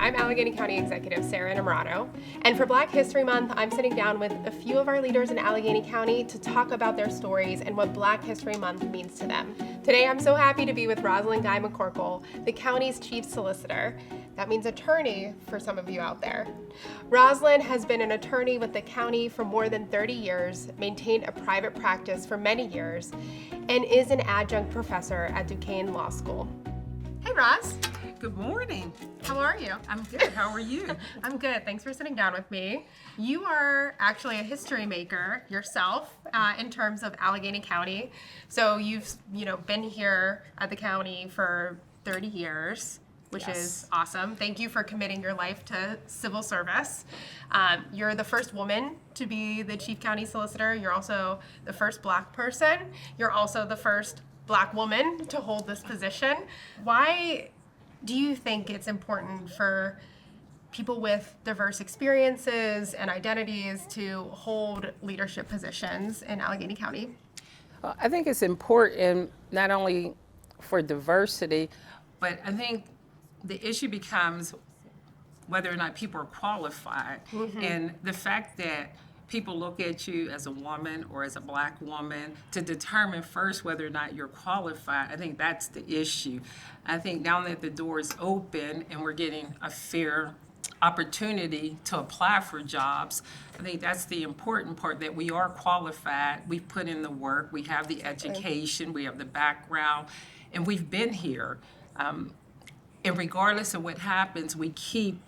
I'm Allegheny County Executive Sarah Namrato, and for Black History Month, I'm sitting down with a few of our leaders in Allegheny County to talk about their stories and what Black History Month means to them. Today, I'm so happy to be with Rosalyn Guy-McCorkle, the county's chief solicitor. That means attorney for some of you out there. Roslin has been an attorney with the county for more than 30 years, maintained a private practice for many years, and is an adjunct professor at Duquesne Law School. Hey, Roz. Good morning. How are you? I'm good. How are you? I'm good. Thanks for sitting down with me. You are actually a history maker yourself in terms of Allegheny County. So you've been here at the county for 30 years, which is awesome. Thank you for committing your life to civil service. You're the first woman to be the chief county solicitor. You're also the first Black person. You're also the first Black woman to hold this position. Why do you think it's important for people with diverse experiences and identities to hold leadership positions in Allegheny County? Well, I think it's important not only for diversity, but I think the issue becomes whether or not people are qualified. And the fact that people look at you as a woman or as a Black woman to determine first whether or not you're qualified, I think that's the issue. I think now that the door is open and we're getting a fair opportunity to apply for jobs, I think that's the important part, that we are qualified, we've put in the work, we have the education, we have the background, and we've been here. And regardless of what happens, we keep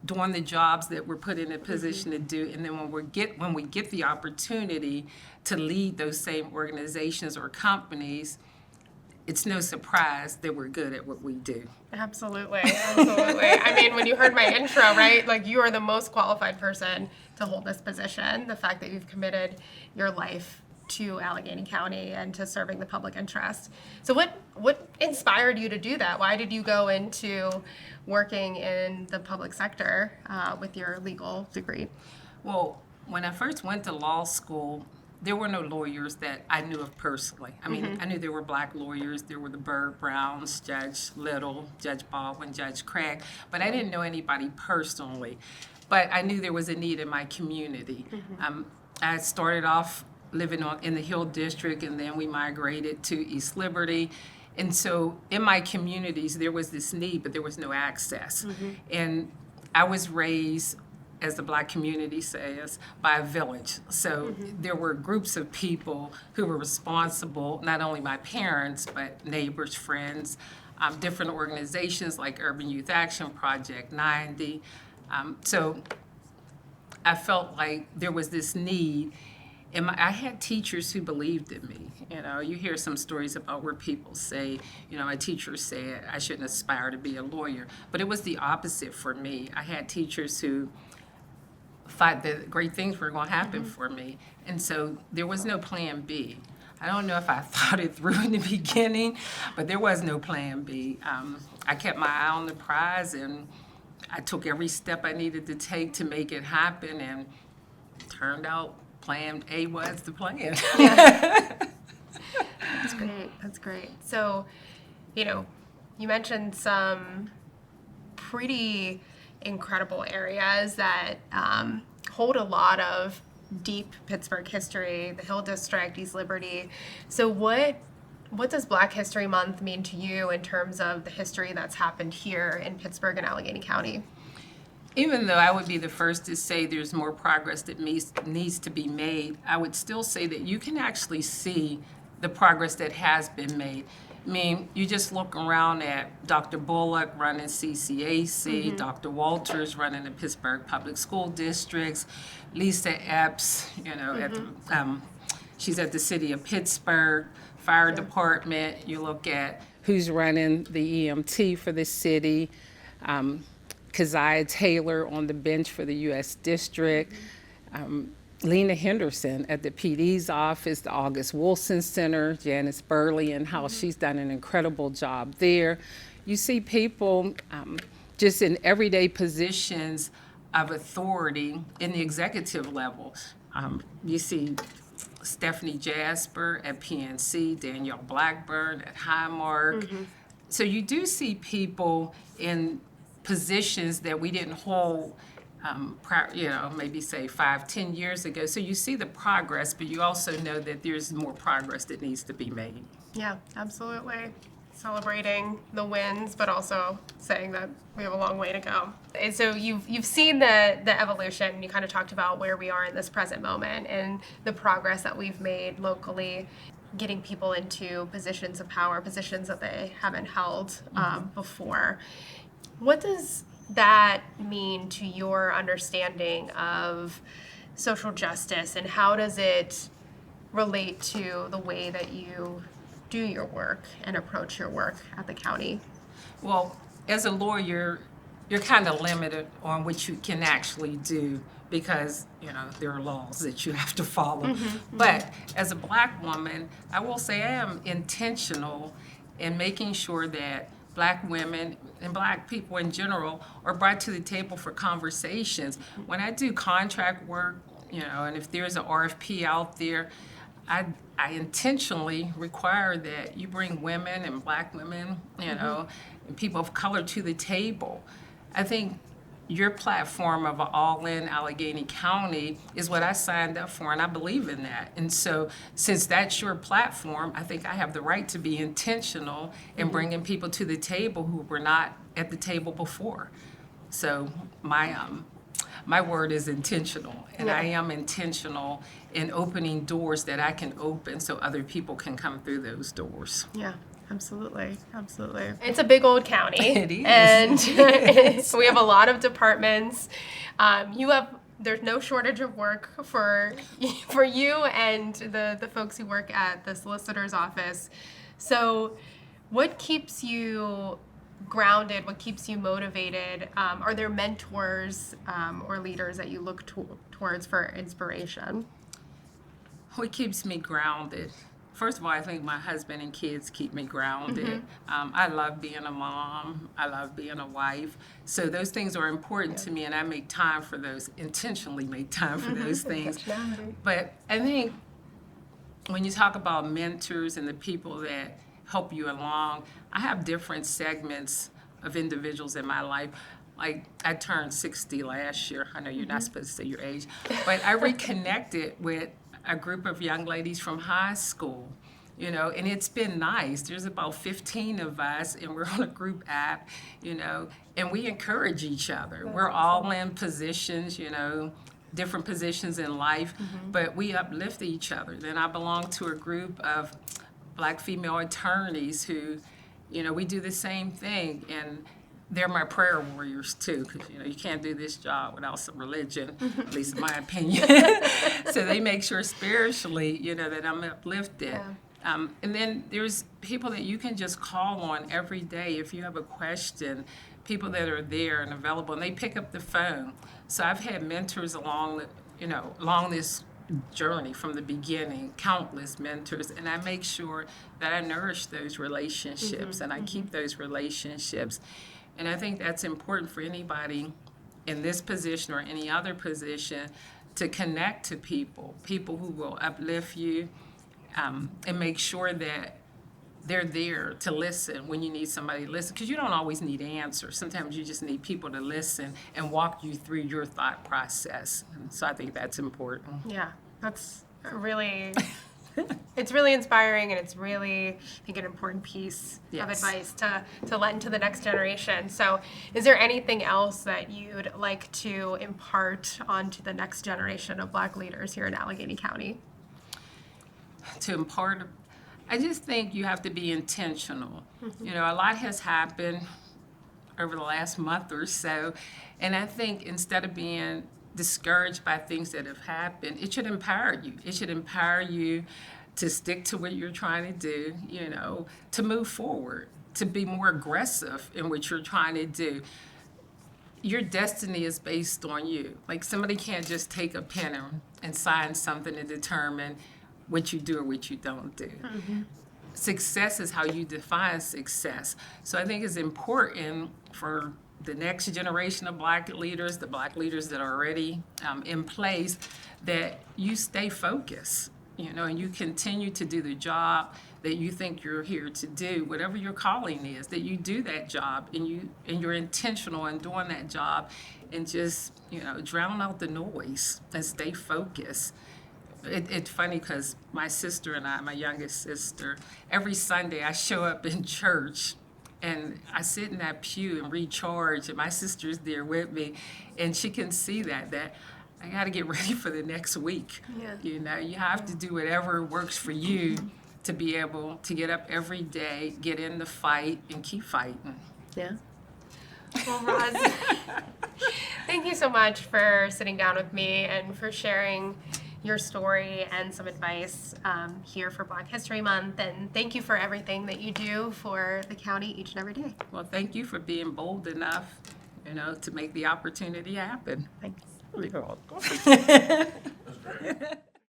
doing the jobs that we're put in a position to do, and then when we get the opportunity to lead those same organizations or companies, it's no surprise that we're good at what we do. Absolutely. I mean, when you heard my intro, right, like you are the most qualified person to hold this position. The fact that you've committed your life to Allegheny County and to serving the public interest. So what inspired you to do that? Why did you go into working in the public sector with your legal degree? Well, when I first went to law school, there were no lawyers that I knew of personally. I mean, I knew there were Black lawyers. There were the Byrd Browns, Judge Little, Judge Baldwin, Judge Craig, but I didn't know anybody personally. But I knew there was a need in my community. I started off living in the Hill District, and then we migrated to East Liberty. And so in my communities, there was this need, but there was no access. And I was raised, as the Black community says, by a village. So there were groups of people who were responsible, not only my parents, but neighbors, friends, different organizations like Urban Youth Action Project, 90. So I felt like there was this need. And I had teachers who believed in me. You hear some stories about where people say, a teacher said I shouldn't aspire to be a lawyer. But it was the opposite for me. I had teachers who thought that great things were going to happen for me. And so there was no plan B. I don't know if I thought it through in the beginning, but there was no plan B. I kept my eye on the prize, and I took every step I needed to take to make it happen, and it turned out plan A was the plan. That's great. So, you mentioned some pretty incredible areas that hold a lot of deep Pittsburgh history, the Hill District, East Liberty. So what does Black History Month mean to you in terms of the history that's happened here in Pittsburgh and Allegheny County? Even though I would be the first to say there's more progress that needs to be made, I would still say that you can actually see the progress that has been made. I mean, you just look around at Dr. Bullock running CCAC, Dr. Walters running the Pittsburgh Public School Districts, Lisa Epps, she's at the City of Pittsburgh Fire Department. You look at who's running the EMT for the city, Keziah Taylor on the bench for the U.S. District, Lena Henderson at the PD's office, the August Wilson Center, Janice Burley and how she's done an incredible job there. You see people just in everyday positions of authority in the executive level. You see Stephanie Jasper at PNC, Danielle Blackburn at Highmark. So you do see people in positions that we didn't hold, maybe say 5, 10 years ago. So you see the progress, but you also know that there's more progress that needs to be made. Yeah, absolutely. Celebrating the wins, but also saying that we have a long way to go. And so you've seen the evolution. You kind of talked about where we are in this present moment and the progress that we've made locally, getting people into positions of power, positions that they haven't held before. What does that mean to your understanding of social justice, and how does it relate to the way that you do your work and approach your work at the county? Well, as a lawyer, you're kind of limited on what you can actually do because, there are laws that you have to follow. But as a Black woman, I will say I am intentional in making sure that Black women and Black people in general are brought to the table for conversations. When I do contract work, and if there's an RFP out there, I intentionally require that you bring women and Black women, and people of color to the table. I think your platform of all-in Allegheny County is what I signed up for, and I believe in that. And so since that's your platform, I think I have the right to be intentional in bringing people to the table who were not at the table before. So my word is intentional, and I am intentional in opening doors that I can open so other people can come through those doors. Yeah, absolutely. Absolutely. It's a big old county. It is. And we have a lot of departments. There's no shortage of work for you and the folks who work at the solicitor's office. So what keeps you grounded? What keeps you motivated? Are there mentors or leaders that you look towards for inspiration? What keeps me grounded? First of all, I think my husband and kids keep me grounded. I love being a mom. I love being a wife. So those things are important to me, and I make time for those, intentionally make time for those things. But I think when you talk about mentors and the people that help you along, I have different segments of individuals in my life. Like, I turned 60 last year. I know you're not supposed to say your age, but I reconnected with a group of young ladies from high school, and it's been nice. There's about 15 of us, and we're on a group app, and we encourage each other. We're all in positions, different positions in life, but we uplift each other. Then I belong to a group of Black female attorneys who, we do the same thing, and they're my prayer warriors too, because you can't do this job without some religion, at least in my opinion. So they make sure spiritually, that I'm uplifted. Yeah. And then there's people that you can just call on every day if you have a question. People that are there and available, and they pick up the phone. So I've had mentors along this journey from the beginning, countless mentors, and I make sure that I nourish those relationships and I keep those relationships. And I think that's important for anybody in this position or any other position to connect to people who will uplift you, and make sure that they're there to listen when you need somebody to listen, because you don't always need answers. Sometimes you just need people to listen and walk you through your thought process. And so I think that's important. Yeah, that's really... It's really inspiring, and it's really, I think, an important piece of advice to lend to the next generation. So is there anything else that you'd like to impart onto the next generation of Black leaders here in Allegheny County? To impart, I just think you have to be intentional. A lot has happened over the last month or so, and I think instead of being discouraged by things that have happened, it should empower you. It should empower you to stick to what you're trying to do, to move forward, to be more aggressive in what you're trying to do. Your destiny is based on you. Like, somebody can't just take a pen and sign something to determine what you do or what you don't do. Success is how you define success. So I think it's important for the next generation of Black leaders, the Black leaders that are already in place, that you stay focused. and you continue to do the job that you think you're here to do, whatever your calling is, that you do that job and you're intentional in doing that job, and just, drown out the noise and stay focused. It's funny because my sister and I, my youngest sister, every Sunday I show up in church and I sit in that pew and recharge, and my sister's there with me, and she can see that I got to get ready for the next week. Yeah. You have to do whatever works for you to be able to get up every day, get in the fight, and keep fighting. Yeah. Well, Roz, thank you so much for sitting down with me and for sharing your story and some advice here for Black History Month. And thank you for everything that you do for the county each and every day. Well, thank you for being bold enough, to make the opportunity happen. Thanks. You're welcome.